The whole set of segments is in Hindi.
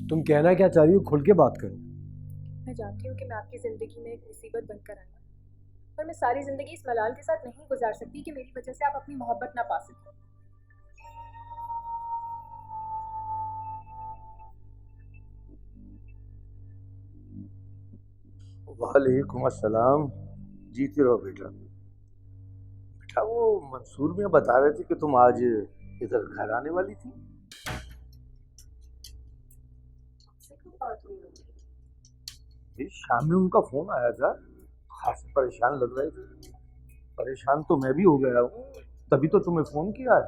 तुम कहना क्या चाह रही हो, खुल के बात करो। मैं जानती हूँ कि मैं आपकी ज़िंदगी में एक मुसीबत बनकर आई हूँ, पर मैं सारी ज़िंदगी इस मलाल के साथ नहीं गुजार सकती कि मेरी वजह से आप अपनी मोहब्बत ना पा सकें। वालेकुम अस्सलाम। जीती रहो बेटा। बेटा वो मंसूर में बता रहे थे कि तुम आज इधर घर आने वाली थी। आपसे क्यों बात हुई होगी? ये शाम में उनका फोन आया था, खास परेशान लग रहे थे। परेशान तो मैं भी हो गया हूँ, तभी तो तुम्हें फोन किया है।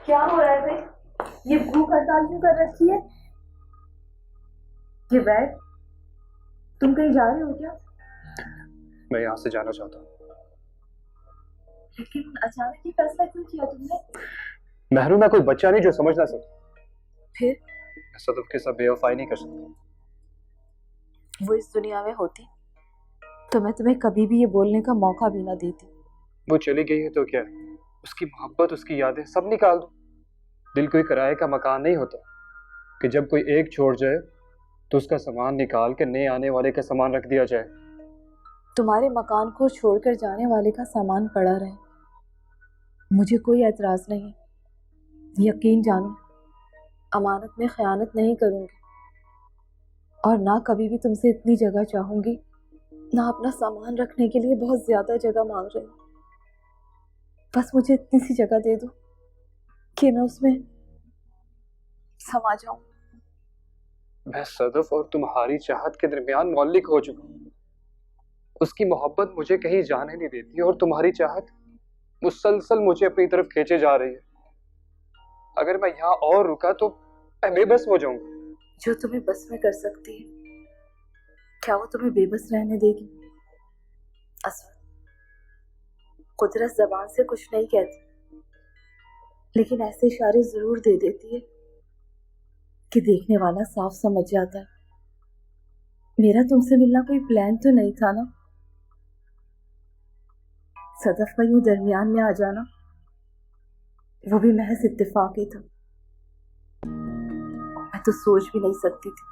क्या हो रहा है भाई? ये भूख हड़ताल क्यों कर रखी है? ये बैग, तुम कहीं जा रहे हो क्या? मैं यहाँ से जाना चाहता हूँ। लेकिन अचानक ये फैसला क्यों किया तुमने? महरूम, मैं कोई बच्चा नहीं जो समझ ना सके। फिर मैं सदफ के साथ बेवफाई नहीं कर सकता। वो इस दुनिया में होती तो मैं तुम्हें कभी भी ये बोलने का मौका भी ना देती। वो चली गई है तो क्या है? उसकी मोहब्बत, उसकी यादें सब निकाल दो। दिल कोई किराए का मकान नहीं होता कि जब कोई एक छोड़ जाए तो उसका सामान निकाल के नए आने वाले का सामान रख दिया जाए। तुम्हारे मकान को छोड़कर जाने वाले का सामान पड़ा रहे, मुझे कोई एतराज नहीं। यकीन जानो, अमानत में खयानत नहीं करूंगी और ना कभी भी तुमसे इतनी जगह चाहूंगी, ना अपना सामान रखने के लिए बहुत ज्यादा जगह मांग रही हूँ। बस मुझे इतनी सी जगह दे दो कि मैं उसमें समा जाऊं। मैं सदफ और तुम्हारी चाहत के दरमियान मौलिक हो चुका हूँ। उसकी मोहब्बत मुझे कहीं जाने नहीं देती और तुम्हारी चाहत मुसलसल मुझे अपनी तरफ खींचे जा रही है। अगर मैं यहाँ और रुका तो मैं बेबस हो जाऊंगा। जो तुम्हें बस में कर सकती है, क्या वो तुम्हें बेबस रहने देगी? असफर, कुदरत जबान से कुछ नहीं कहती, लेकिन ऐसे इशारे जरूर दे देती है कि देखने वाला साफ समझ जाता है। मेरा तुमसे मिलना कोई प्लान तो नहीं था ना? सदफ का यूं दरमियान में आ जाना, वो भी महज इत्तेफाक ही था। मैं तो सोच भी नहीं सकती थी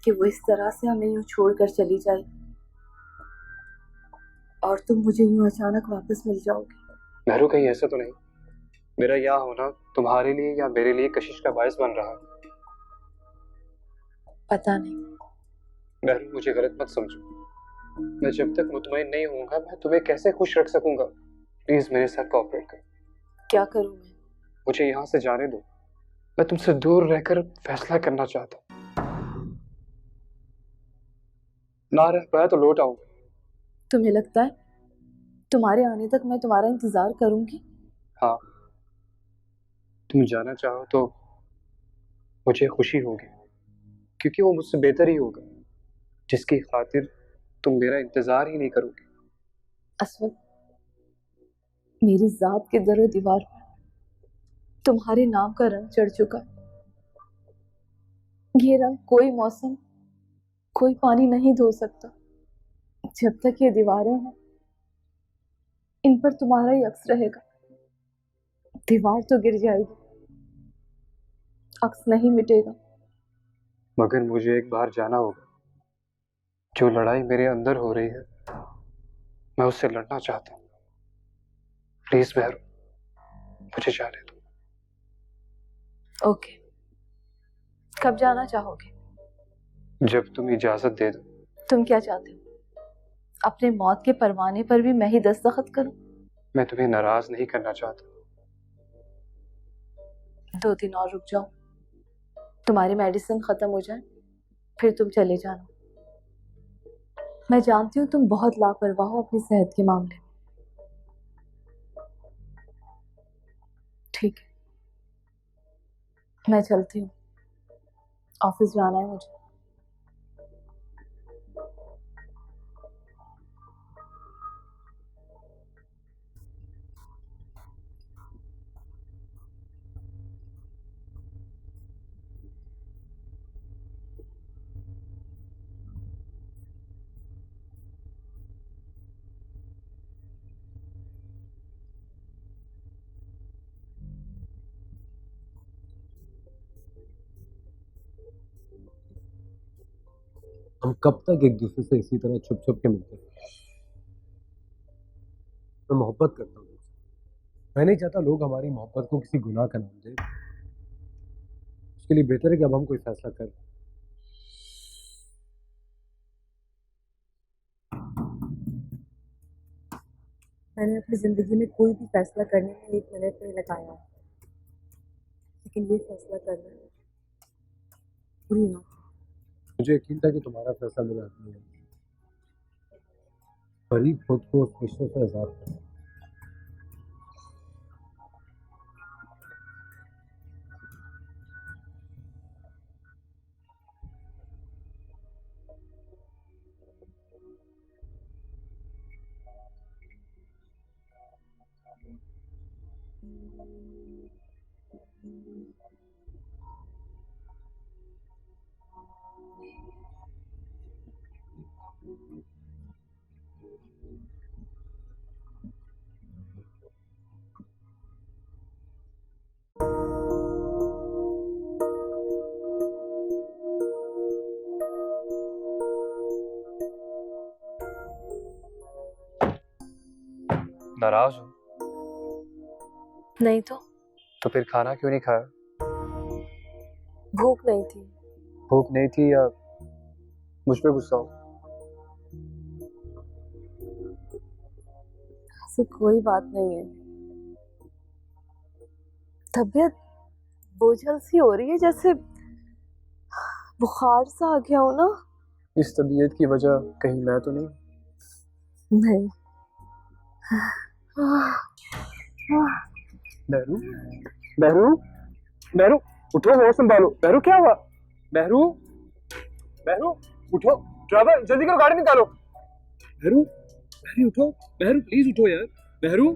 कि वो इस तरह से हमें यूं छोड़कर चली जाए और तुम मुझे यूं अचानक वापस मिल जाओगे। महरू, कहीं ऐसा तो नहीं मेरा यहाँ होना तुम्हारे लिए या मेरे लिए कशिश का बायस बन रहा है? पता नहीं। महरू, मुझे गलत मत समझो। मैं जब तक मुतमईन नहीं होऊंगा मैं तुम्हें कैसे खुश रख सकूंगा? प्लीज मेरे साथ कोऑपरेट करो। क्या करूं मैं? मुझे यहाँ से जाने दो। मैं तुमसे दूर रहकर फैसला करना चाहता हूँ। ना रह पाया तो लौट आऊंगा। तुम्हें लगता है तुम्हारे आने तक मैं तुम्हारा इंतजार करूंगी? हाँ, तुम जाना चाहो तो मुझे खुशी होगी, क्योंकि वो मुझसे बेहतर ही होगा जिसकी खातिर तुम मेरा इंतजार ही नहीं करोगे। असवद, मेरी जात के दरो दीवार पर तुम्हारे नाम का रंग चढ़ चुका है। ये रंग कोई मौसम, कोई पानी नहीं धो सकता। जब तक ये दीवारें हैं, इन पर तुम्हारा ही अक्स रहेगा। दीवार तो गिर जाएगी, अक्स नहीं मिटेगा। मगर मुझे एक बार जाना होगा। जो लड़ाई मेरे अंदर हो रही है मैं उससे लड़ना चाहता हूँ। प्लीज महरू, मुझे जाने दो। ओके, कब जाना चाहोगे? जब तुम इजाजत दे दो। तुम क्या चाहते हो? अपने मौत के परवाने पर भी मैं ही दस्तखत करूं? मैं तुम्हें नाराज नहीं करना चाहता। 2 दिन और रुक जाओ, तुम्हारी मेडिसिन खत्म हो जाए, फिर तुम चले जाना। मैं जानती हूँ तुम बहुत लापरवाह हो अपनी सेहत के मामले में। ठीक है, मैं चलती हूँ, ऑफिस जाना है मुझे। हम कब तक एक दूसरे से इसी तरह छुप छुप के मिलते हैं? मैं मोहब्बत करता हूँ तुमसे। मैं नहीं चाहता लोग हमारी मोहब्बत को किसी गुनाह का नाम दें। उसके लिए बेहतर है कि अब हम कोई फैसला करें। मैंने अपनी ज़िंदगी में कोई भी फैसला करने में 1 मिनट नहीं लगाया, लेकिन ये फैसला करना पूरी ना। मुझे यकीन था कि तुम्हारा फैसला मेरे हाथ में है। परी खुद को उस रिश्ते से आजाद कर। नाराज हो? नहीं तो फिर खाना क्यों नहीं खाया? भूख नहीं थी। भूख नहीं थी या मुझ पे गुस्सा हो? ऐसी कोई बात नहीं है। तबीयत बोझल सी हो रही है, जैसे बुखार सा आ गया हो ना। इस तबीयत की वजह कहीं मैं तो नहीं? नहीं। बहरू, बहरू, बहरू, उठो, होश संभालो। बहरू, क्या हुआ? बहरू, बहरू, उठो। ड्राइवर, जल्दी करो, गाड़ी निकालो। बहरू, बहरू उठो। बहरू प्लीज उठो यार। बहरू।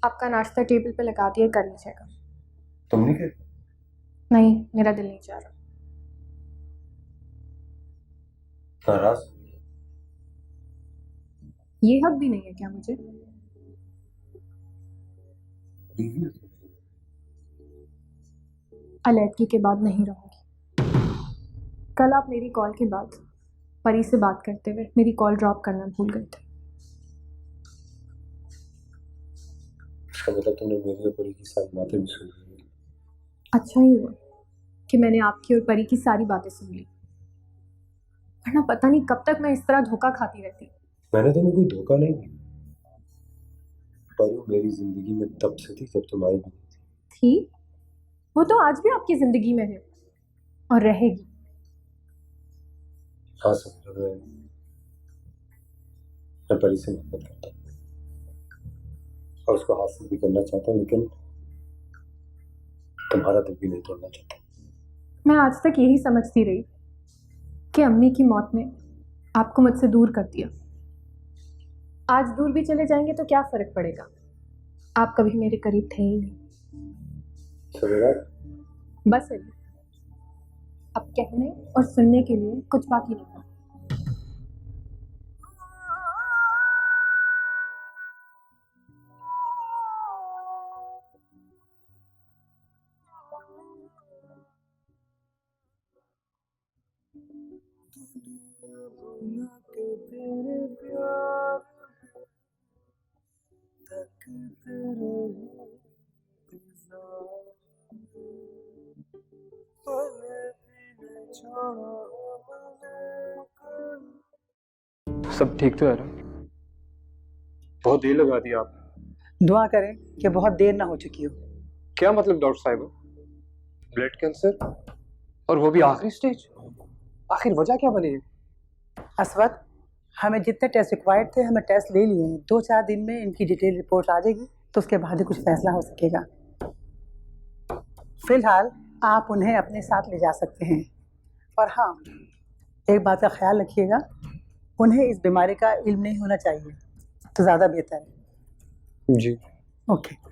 आपका नाश्ता टेबल पे लगा दिया, कर लीजिएगा। तुम नहीं कहते? नहीं, मेरा दिल नहीं चाह रहा। नाराज? ये हक भी नहीं है क्या मुझे? अलैदगी के बाद नहीं रहूंगी। कल आप मेरी कॉल के बाद परी से बात करते हुए मेरी कॉल ड्रॉप करना भूल गए थे। इसका मतलब तुमने मेरी और परी की सारी बातें भी सुन ली। अच्छा ही हुआ कि मैंने आपकी और परी की सारी बातें सुन ली, वरना पता नहीं कब तक मैं इस तरह धोखा खाती रहती। मैंने तुम्हें कोई धोखा नहीं दिया। परी मेरी जिंदगी में तब से थी जब तुम आई भी नहीं थी? वो तो आज भी आपकी जिंदगी में है और रहेगी। हाँ समझ रहे। मैं परी से मोहब्बत करता हूँ और उसको हासिल भी करना चाहता हूँ, लेकिन तुम्हारा दिल भी नहीं तोड़ना चाहता। मैं आज तक यही समझती रही कि अम्मी की मौत ने आपको मुझसे दूर कर दिया। आज दूर भी चले जाएंगे तो क्या फर्क पड़ेगा, आप कभी मेरे करीब थे ही नहीं। सवेरा, बस अभी अब कहने और सुनने के लिए कुछ बाकी नहीं है। सब ठीक तो है ना? बहुत देर लगा दी आप। दुआ करें कि बहुत देर ना हो चुकी हो। क्या मतलब डॉक्टर साहिबा? ब्लड कैंसर, और वो भी आखिरी स्टेज? आखिर वजह क्या बनी है? असवद, हमें जितने टेस्ट रिक्वायर्ड थे हमें टेस्ट ले लिए हैं। 2-4 दिन में इनकी डिटेल रिपोर्ट आ जाएगी तो उसके बाद ही कुछ फैसला हो सकेगा। फिलहाल आप उन्हें अपने साथ ले जा सकते हैं। और हाँ, एक बात का ख्याल रखिएगा, उन्हें इस बीमारी का इल्म नहीं होना चाहिए तो ज़्यादा बेहतर है। जी। ओके।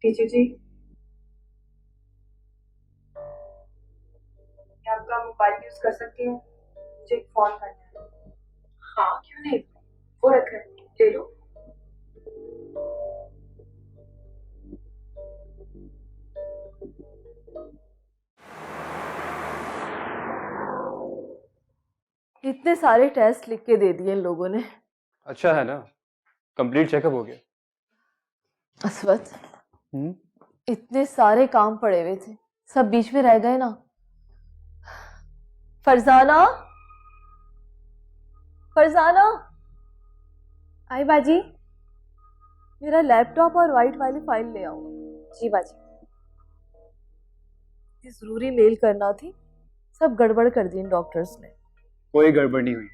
टीचर जी, मैं आपका मोबाइल यूज कर सकती हूँ? मुझे एक फोन करना है। हाँ, क्यों नहीं, वो रख ले लो। इतने सारे टेस्ट लिख के दे दिए इन लोगों ने। अच्छा है ना, कंप्लीट चेकअप हो गया। अस्वत, इतने सारे काम पड़े हुए थे, सब बीच में रह गए ना। फरजाना, फरजाना, आई बाजी। मेरा लैपटॉप और वाइट वाली फाइल ले आओ। जी बाजी। ये जरूरी मेल करना थी, सब गड़बड़ कर दी इन डॉक्टर्स ने। कोई गड़बड़ नहीं हुई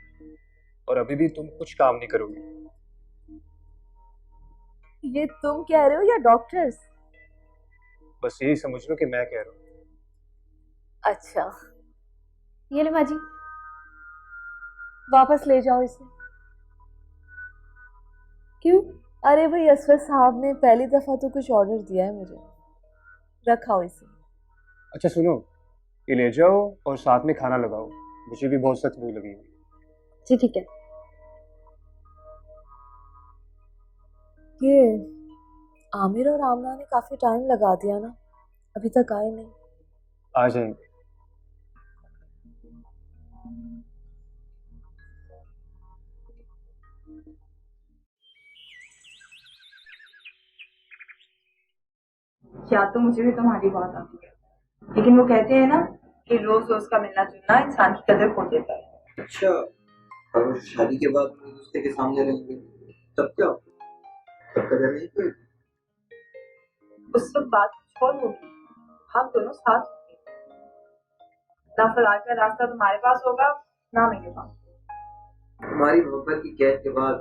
और अभी भी तुम कुछ काम नहीं करोगे। ये तुम कह रहे हो या डॉक्टर्स? बस यही समझ लो कि मैं कह रहा हूँ। अच्छा, ये ले बाजी। वापस ले जाओ इसे। क्यों? अरे भाई, असफर साहब ने पहली दफा तो कुछ ऑर्डर दिया है मुझे, रखाओ इसे। अच्छा सुनो, ये ले जाओ और साथ में खाना लगाओ, मुझे भी बहुत सख्त भूख लगी है। जी ठीक है। ये आमिर और आमना ने काफी टाइम लगा दिया ना, अभी तक आए नहीं। आ जाएंगे। या तो मुझे भी तुम्हारी बात आती है, लेकिन वो कहते हैं ना कि रोज रोज का मिलना जुलना इंसान की कदर खो देता है। अच्छा, और शादी के बाद एक दूसरे के सामने रहेंगे तब क्या? तब कदर नहीं कोई? उस वक्त बात कुछ और होगी, हम दोनों साथ होंगे। ना फरार का रास्ता तुम्हारे पास होगा, ना मेरे पास। तुम्हारी मोहब्बत की कैद के बाद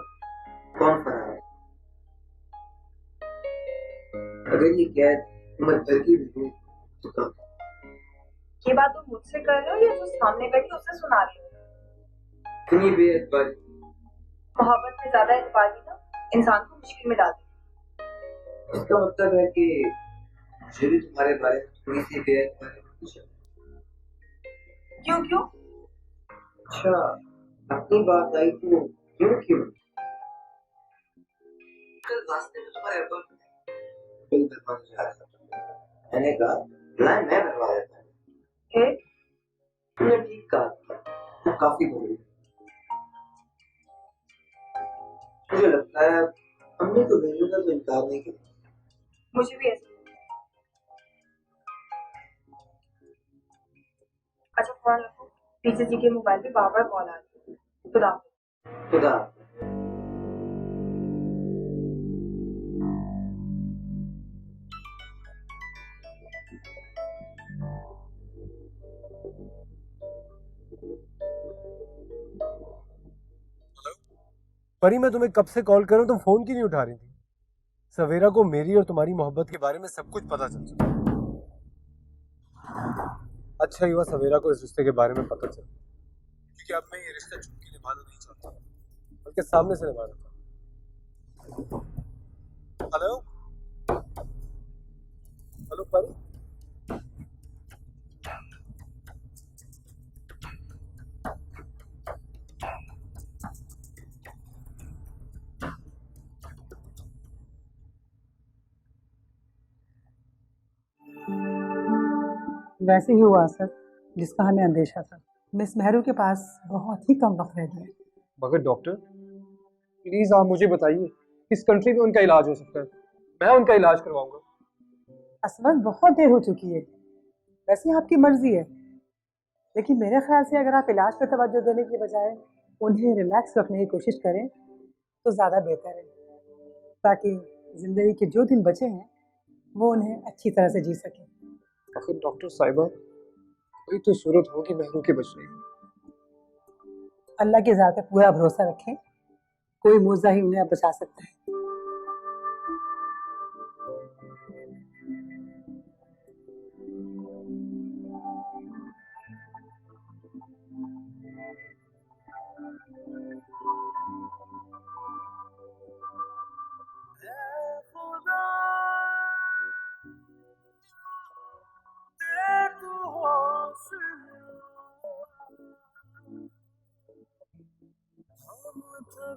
कौन फरार है? अगर ये कैद उम्र भर की भी हो तो कब? ये बात तुम मुझसे कर रहे हो या जो सामने बैठी उसे सुना रही हो? इतनी बेअदबारी। मोहब्बत से ज्यादा एतबारी ना इंसान को मुश्किल में डालती है। इसका मतलब है कि मुझे भी तुम्हारे बारे में थोड़ी सी बेअदबारी कुछ है। क्यों क्यों? अच्छा, अपनी बात आई तो क्यों क्यों? कल रास्ते में तुम्हारे अब्बा बिल बनवाने जा रहा था, मैंने कहा मैं बनवा देता हूँ। फिर तुमने ठीक कहा, वो काफी हो गई। मुझे लगता है हमने तो भेजने का तो इनकार नहीं किया। मुझे भी ऐसा लगता है। अच्छा फोन रखो, पीछे जी के मोबाइल पे बार बार कॉल आ रही है। खुदा हाफिज। खुदा। परी, मैं तुम्हें कब से कॉल कर रहा हूं, तुम फोन क्यों नहीं उठा रही थी? सवेरा को मेरी और तुम्हारी मोहब्बत के बारे में सब कुछ पता चल चुका। अच्छा ही हुआ सवेरा को इस रिश्ते के बारे में पता चला, क्योंकि अब मैं ये रिश्ता छुप के निभाना नहीं चाहता, बल्कि सामने से निभाना चाहता हूं। हेलो हेलो परी। वैसे ही हुआ सर, जिसका हमें अंदेशा था। मिस मेहरू के पास बहुत ही कम वक्त रह गया। मगर डॉक्टर प्लीज आप मुझे बताइए, किस कंट्री में उनका इलाज हो सकता है? मैं उनका इलाज करवाऊंगा। असमत बहुत देर हो चुकी है। वैसे आपकी मर्जी है, लेकिन मेरे ख्याल से अगर आप इलाज पर तवज्जो देने की बजाय उन्हें रिलैक्स रखने की कोशिश करें तो ज़्यादा बेहतर है, ताकि ज़िंदगी के जो दिन बचे हैं वो उन्हें अच्छी तरह से जी सकें। आखिर डॉक्टर साहिबा, कोई तो सूरत होगी मेहरू के बचने की। अल्लाह की ज़ात पे पूरा भरोसा रखें, कोई मुआवजा ही उन्हें अब बचा सकता है।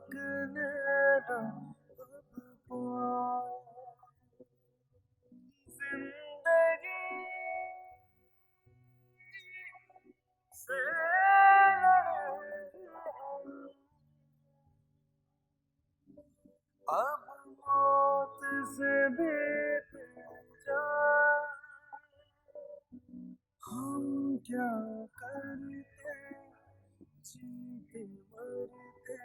नैना जिंदगी से अब मौत से भी बेजान हम क्या करते जीते मरते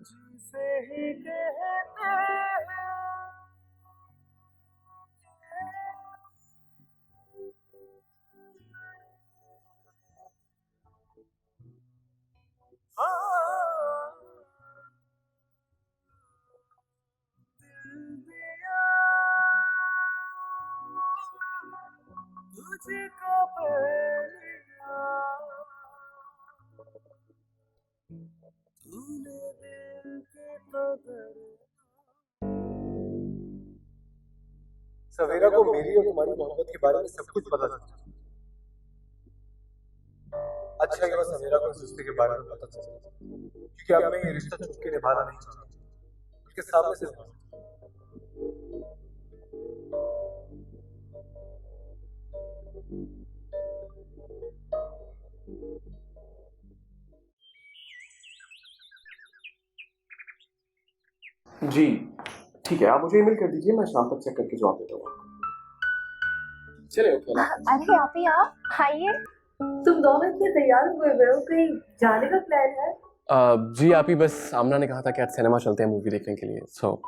तुझसे ही कहते हैं हाँ, दिल दिया तुझको पहलिया तूने दिल के कदर सवेरा को मेरी और तुम्हारी मोहब्बत के बारे में सब कुछ पता था। अच्छा हुआ सवेरा को इस रिश्ते के बारे में पता चला, क्योंकि अब मैं ये रिश्ता छुप के निभाना नहीं चाहता, उसके सामने से निभाना। जी ठीक है, आप मुझे ईमेल कर दीजिए, मैं शाम तक चेक करके जवाब देता हूँ आपको। चलिए ओके। अरे आप ही आप आइए। तुम दोनों इतने तैयार हुए हो, कहीं जाने का प्लान है? जी आप ही, बस आमना ने कहा था कि आज सिनेमा चलते हैं मूवी देखने के लिए, सो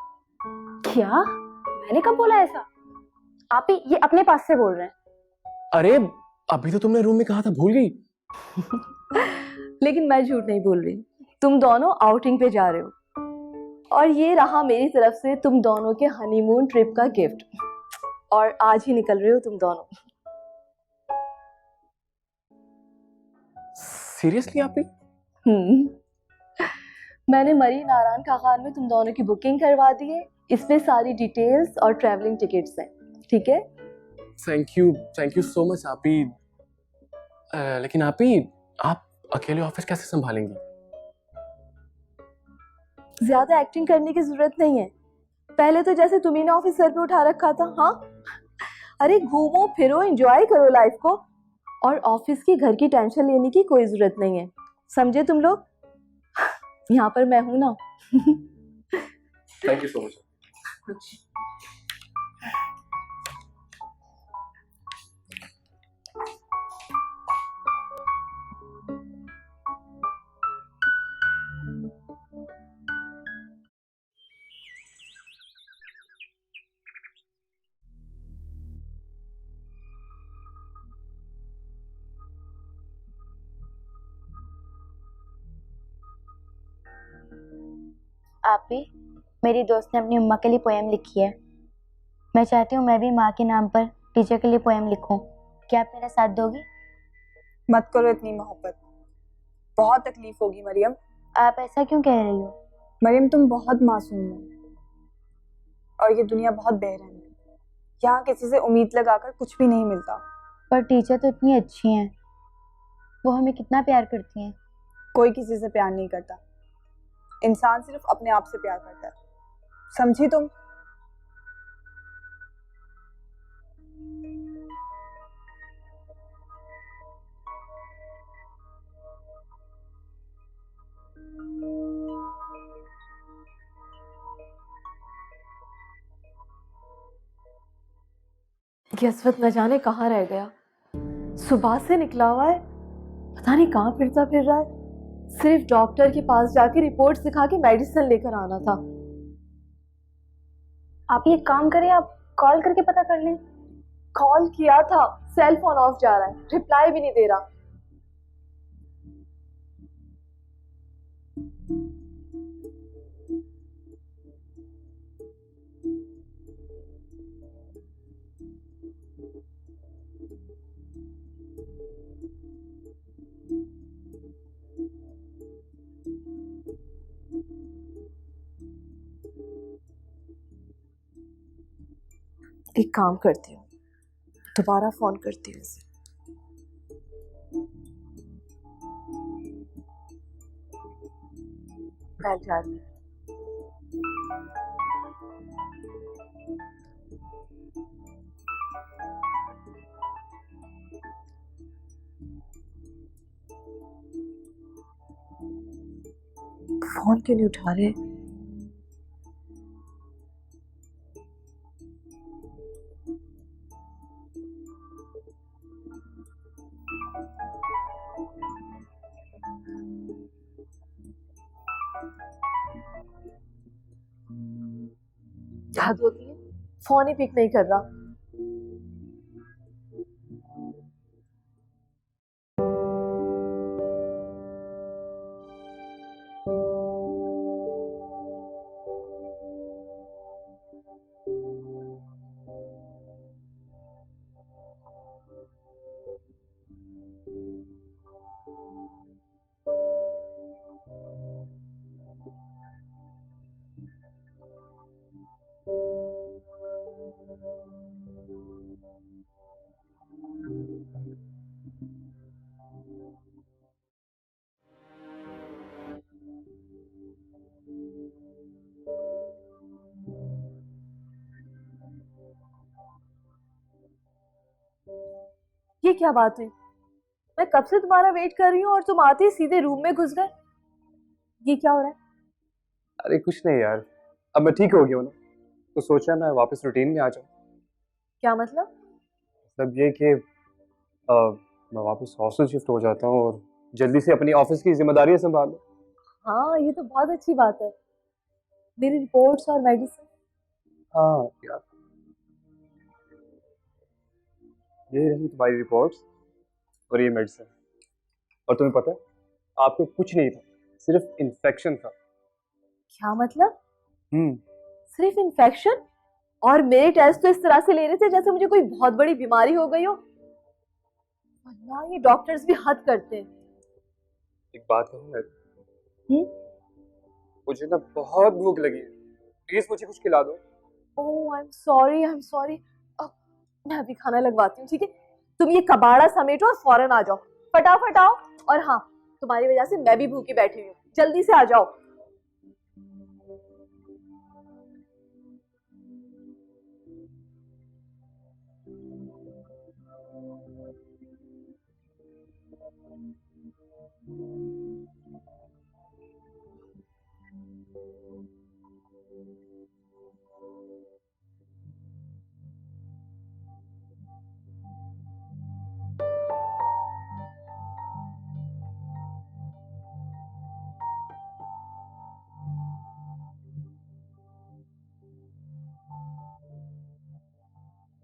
क्या? मैंने कब बोला ऐसा? आप ही ये अपने पास से बोल रहे हैं? अरे अभी तो तुमने रूम में कहा था, भूल गई? लेकिन मैं झूठ नहीं बोल रही, तुम दोनों आउटिंग पे जा रहे हो और ये रहा मेरी तरफ से तुम दोनों के हनीमून ट्रिप का गिफ्ट, और आज ही निकल रहे हो तुम दोनों। सीरियसली आप ही? मैंने मरी नारायण का खान में तुम दोनों की बुकिंग करवा दी है, इसमें सारी डिटेल्स और ट्रैवलिंग टिकट्स हैं, ठीक है? थैंक यू सो मच आप ही। लेकिन आप ही, आप अकेले ऑफिस कैसे संभालेंगी? ज्यादा एक्टिंग करने की जरूरत नहीं है, पहले तो जैसे तुम्ही ने ऑफिस सर पे उठा रखा था। हाँ, अरे घूमो फिरो, एंजॉय करो लाइफ को, और ऑफिस की घर की टेंशन लेने की कोई जरूरत नहीं है, समझे तुम लोग? यहाँ पर मैं हूं ना। Thank you so much. आप भी, मेरी दोस्त ने अपनी अम्मा के लिए पोएम लिखी है। मैं चाहती हूँ मैं भी माँ के नाम पर टीचर के लिए पोएम लिखूं। क्या आप मेरा साथ दोगी? मत करो इतनी मोहब्बत, बहुत तकलीफ होगी मरियम। आप ऐसा क्यों कह रही हो? मरियम तुम बहुत मासूम हो और ये दुनिया बहुत बेरहम है। यहाँ किसी से उम्मीद लगाकर कुछ भी नहीं मिलता। पर टीचर तो इतनी अच्छी हैं, वो हमें कितना प्यार करती हैं। कोई किसी से प्यार नहीं करता, इंसान सिर्फ अपने आप से प्यार करता है, समझी तुम? यशवंत न जाने कहाँ रह गया, सुबह से निकला हुआ है, पता नहीं कहाँ फिरता फिर रहा है। सिर्फ डॉक्टर के पास जाके रिपोर्ट दिखा के मेडिसिन लेकर आना था। आप ये काम करें, आप कॉल करके पता कर लें। कॉल किया था, सेल फोन ऑफ जा रहा है, रिप्लाई भी नहीं दे रहा। एक काम करती हूँ, दोबारा फोन करती हूँ इसे। बैठ जा रही हूँ। फोन क्यों नहीं उठा रहे? हद होती है, फोन ही पिक नहीं कर रहा। ये क्या बात है? मैं कब से तुम्हारा वेट कर रही हूँ और तुम आते ही सीधे रूम में घुस गए। ये क्या हो रहा है? अरे कुछ नहीं यार, अब मैं ठीक हो गया हूँ ना, तो सोचा मैं वापस रूटीन में आ जाऊँ। क्या मतलब? मतलब ये कि मैं वापस हॉस्टल शिफ्ट हो जाता हूँ और जल्दी से अपनी ऑफिस की जिम्मेदारियां संभाल लूँ। हाँ, ये तो बहुत अच्छी बात है। मेरी रिपोर्ट्स और मेडिसिन? हाँ यार, ये रही तुम्हारी रिपोर्ट्स और ये मेडिसिन। और तुम्हें पता है, आपको कुछ नहीं था, सिर्फ इन्फेक्शन था। क्या मतलब? सिर्फ इन्फेक्शन? और मेरे टेस्ट तो इस तरह से ले रहे थे जैसे मुझे कोई बहुत बड़ी बीमारी हो गई हो। वल्लाह ये डॉक्टर्स भी हद करते हैं। एक बात कहूँ मैं, मुझे ना बहुत भूख लगी है, प्लीज मुझे कुछ खिला दो। ओह आई एम सॉरी। मैं अभी खाना लगवाती हूँ, ठीक है? तुम ये कबाड़ा समेटो और फौरन आ जाओ, फटाफट आओ। और हाँ, तुम्हारी वजह से मैं भी भूखी बैठी हुई हूँ, जल्दी से आ जाओ।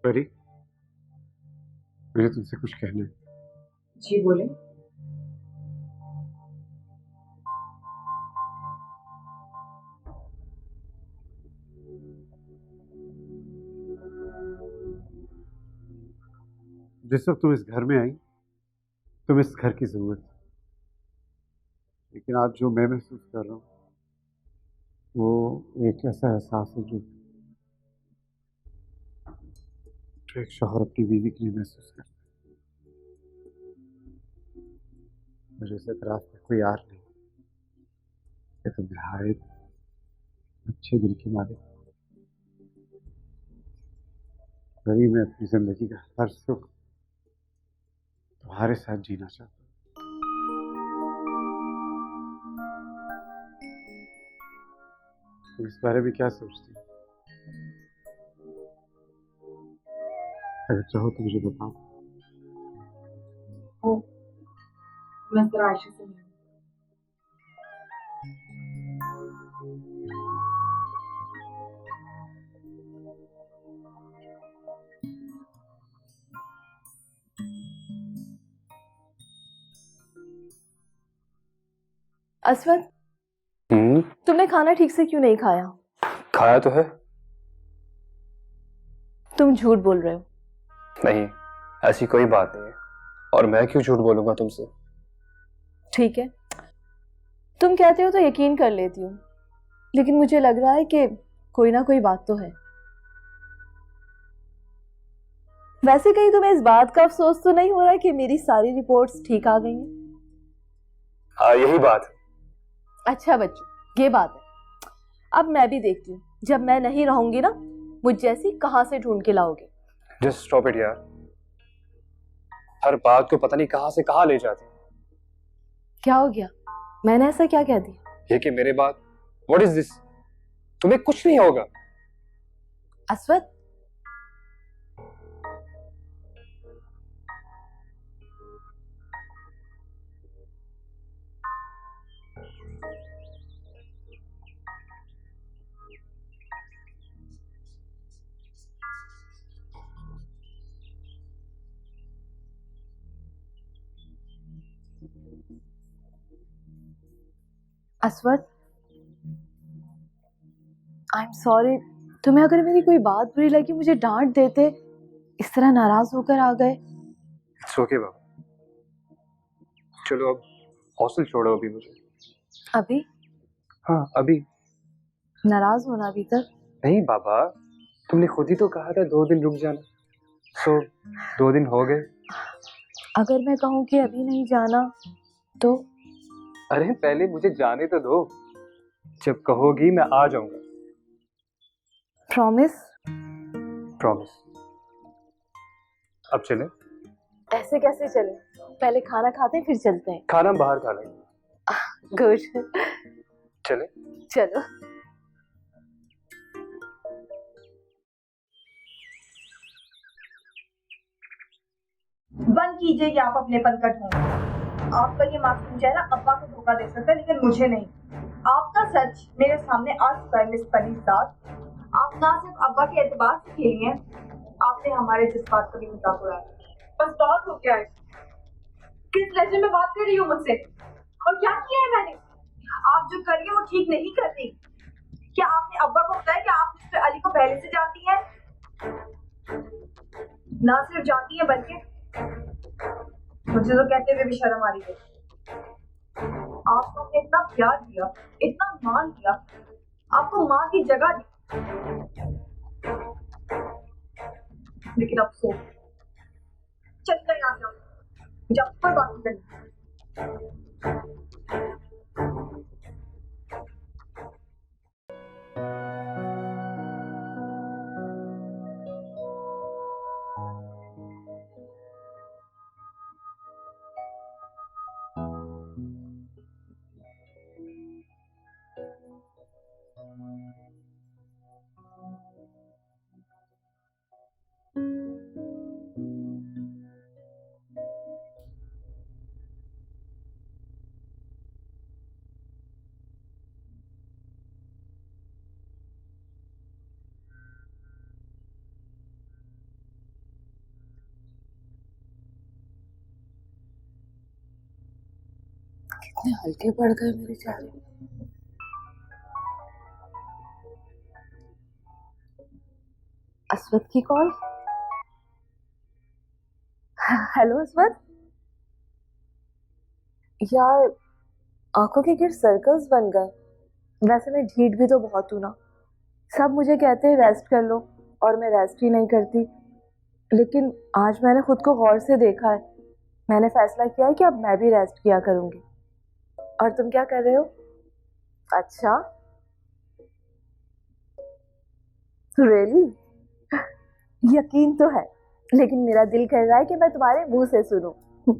परी, मुझे तुमसे कुछ कहना है। जी बोले। जिस वक्त तुम इस घर में आई, तुम इस घर की जरूरत थी, लेकिन आज जो मैं महसूस कर रहा हूँ वो एक ऐसा एहसास है जो एक शौहर अपनी बीवी के लिए महसूस करता है। मुझे इस एतराफ में कोई यार नहीं, ये तो निहायत अच्छे दिल की मालिक। वही मैं अपनी जिंदगी का हर सुख तुम्हारे साथ जीना चाहता हूँ। तुम इस बारे में क्या सोचती हो? अगर चाहो तो मुझे बताओ। मैं जरा आयशा से मिलूं। असवद, तुमने खाना ठीक से क्यों नहीं खाया? खाया तो है। तुम झूठ बोल रहे हो। नहीं, ऐसी कोई बात नहीं है, और मैं क्यों झूठ बोलूंगा तुमसे। ठीक है, तुम कहते हो तो यकीन कर लेती हूँ, लेकिन मुझे लग रहा है कि कोई ना कोई बात तो है। वैसे कहीं तुम्हें इस बात का अफसोस तो नहीं हो रहा कि मेरी सारी रिपोर्ट्स ठीक आ गई हैं? हाँ, यही बात है। अच्छा बच्चों, ये बात है। अब मैं भी देखती हूँ, जब मैं नहीं रहूंगी ना, मुझ जैसी कहाँ से ढूंढ के लाओगे। जस्ट स्टॉप इट यार, हर बात को पता नहीं कहाँ से कहाँ ले जाती। क्या हो गया? मैंने ऐसा क्या कह दिया? ये कि मेरे बात, व्हाट इज दिस? तुम्हें कुछ नहीं होगा। Aswad, Aswad, I am sorry. तुम्हें अगर मेरी कोई बात बुरी लगी, मुझे डांट देते। इस तरह नाराज होकर आ गए। इट्स ओके बाबा, चलो अब हॉस्टल छोड़ो अभी मुझे। अभी? हाँ अभी। नाराज होना अभी तक? नहीं बाबा, तुमने खुद ही तो कहा था 2 दिन रुक जाना, सो 2 दिन हो गए। अगर मैं कहूँ कि अभी नहीं जाना तो? अरे पहले मुझे जाने तो दो, जब कहोगी मैं आ जाऊंगा। प्रॉमिस? प्रॉमिस। अब चले? ऐसे कैसे चले? पहले खाना खाते हैं फिर चलते हैं। खाना बाहर खा लेंगे। गुड। चले? चलो। बंद कीजिए कि आप अपनेपन का ढोंग। आपका ये मासूम चेहरा अब्बा को धोखा दे सकता है, लेकिन मुझे नहीं। आपका सच मेरे सामने आ चुका है मिस पनीसाद। आप ना सिर्फ अब्बा के एतबार से खेली हैं, आपने हमारे जज्बात का भी मजाक उड़ाया। बस बहुत हो गया है। किस लहजे में बात कर रही हो मुझसे? और क्या किया है मैंने? आप जो कर रही है वो ठीक नहीं करती। क्या आपने अब्बा को बताया कि आप मिस्टर अली को पहले से जानती हैं? ना सिर्फ जानती हैं बल्कि मुझे तो कहते हुए भी शर्म आ रही है। आपको हमने इतना प्यार दिया, इतना मान दिया, आपको माँ की जगह दी, लेकिन अफसोस। चलते यहाँ से, जब कोई बात नहीं करनी। कितने हल्के पड़ गए मेरे चेहरे। अस्वद की कॉल। Hello Aswad. यार आंखों के गिर सर्कल्स बन गए। वैसे मैं ढीठ भी तो बहुत हूं ना। सब मुझे कहते हैं रेस्ट कर लो, और मैं रेस्ट ही नहीं करती। लेकिन आज मैंने खुद को गौर से देखा है। मैंने फैसला किया है कि अब मैं भी रेस्ट किया करूंगी। और तुम क्या कर रहे हो? अच्छा, रियली? यकीन तो है, लेकिन मेरा दिल कर रहा है कि मैं तुम्हारे मुंह से सुनूं।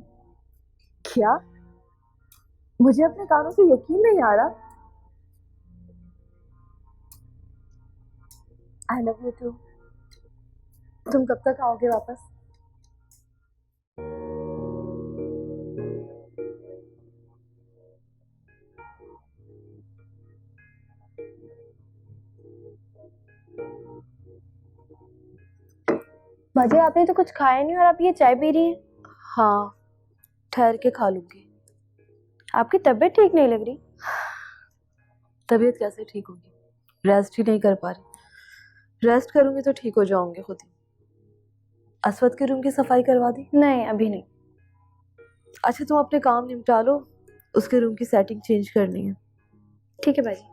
क्या? मुझे अपने कानों से यकीन नहीं आ रहा। I love you too. तुम कब तक आओगे वापस? बाजी आपने तो कुछ खाया नहीं और आप ये चाय पी रही हैं। हाँ, ठहर के खा लूंगी। आपकी तबीयत ठीक नहीं लग रही। तबीयत कैसे ठीक होगी? रेस्ट ही नहीं कर पा रही। रेस्ट करूंगी तो ठीक हो जाऊंगी खुद ही। अस्वद के रूम की सफाई करवा दी? नहीं अभी नहीं। अच्छा तुम अपने काम निपटा लो, उसके रूम की सेटिंग चेंज करनी है। ठीक है बाजी।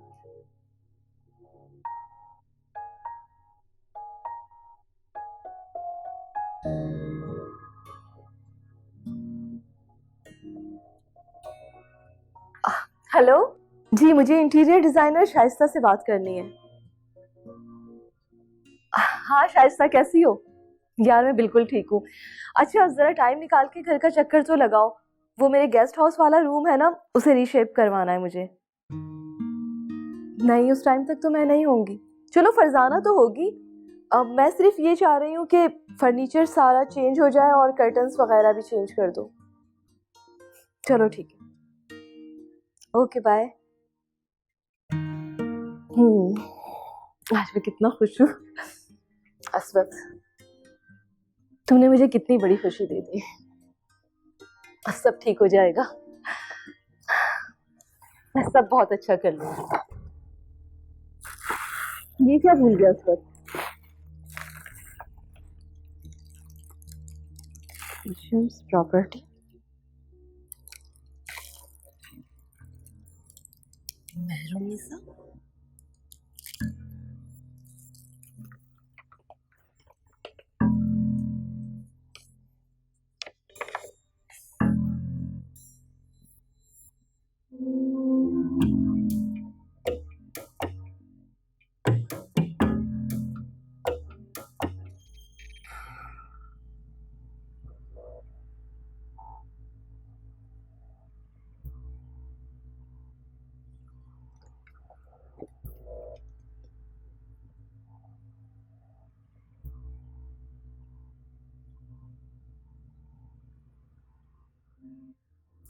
हेलो, जी, मुझे इंटीरियर डिजाइनर शाइस्ता से बात करनी है। हाँ शाइस्ता, कैसी हो? यार मैं बिल्कुल ठीक हूँ। अच्छा जरा टाइम निकाल के घर का चक्कर तो लगाओ। वो मेरे गेस्ट हाउस वाला रूम है ना, उसे रीशेप करवाना है मुझे। नहीं, उस टाइम तक तो मैं नहीं होंगी। चलो फरजाना तो होगी। अब मैं सिर्फ ये चाह रही हूँ कि फर्नीचर सारा चेंज हो जाए और कर्टन्स वगैरह भी चेंज कर दो। चलो ठीक है, ओके बाय। आज मैं कितना खुश हूँ। अस्वत, तुमने मुझे कितनी बड़ी खुशी दे दी। सब ठीक हो जाएगा, मैं सब बहुत अच्छा कर लूंगी। ये क्या भूल गया अस्वत? प्रॉपर्टी मेहरुनिसा।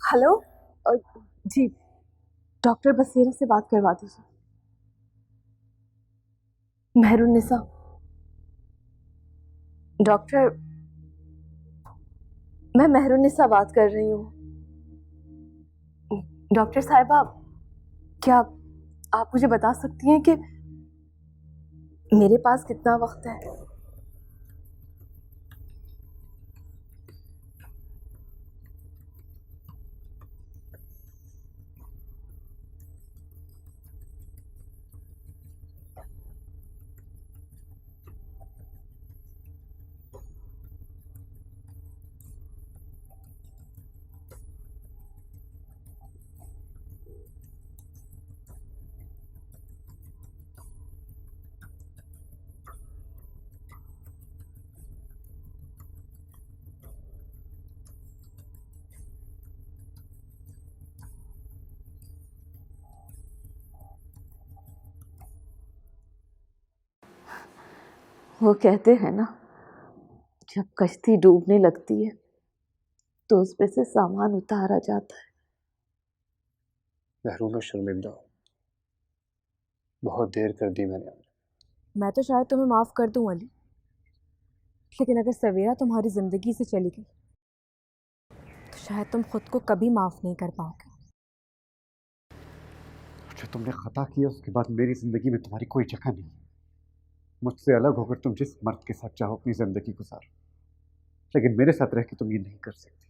हेलो, जी डॉक्टर बसीरा से बात करवा दीजिए। मेहरुनिसा डॉक्टर, मैं मेहरुनिसा बात कर रही हूँ। डॉक्टर साहिबा, क्या आप मुझे बता सकती हैं कि मेरे पास कितना वक्त है? वो कहते हैं ना, जब कश्ती डूबने लगती है तो उस पे से सामान उतारा जाता है। महरूम शर्मिंदा, बहुत देर कर दी मैंने। मैं तो शायद तुम्हें माफ़ कर दूं अली, लेकिन अगर सवेरा तुम्हारी ज़िंदगी से चली गई तो शायद तुम खुद को कभी माफ़ नहीं कर पाओगे। जो तुमने खता किया उसके बाद मेरी जिंदगी में तुम्हारी कोई जगह नहीं। मुझसे अलग होकर तुम जिस मर्द के साथ चाहो अपनी जिंदगी गुजारो, लेकिन मेरे साथ रह के तुम ये नहीं कर सकती।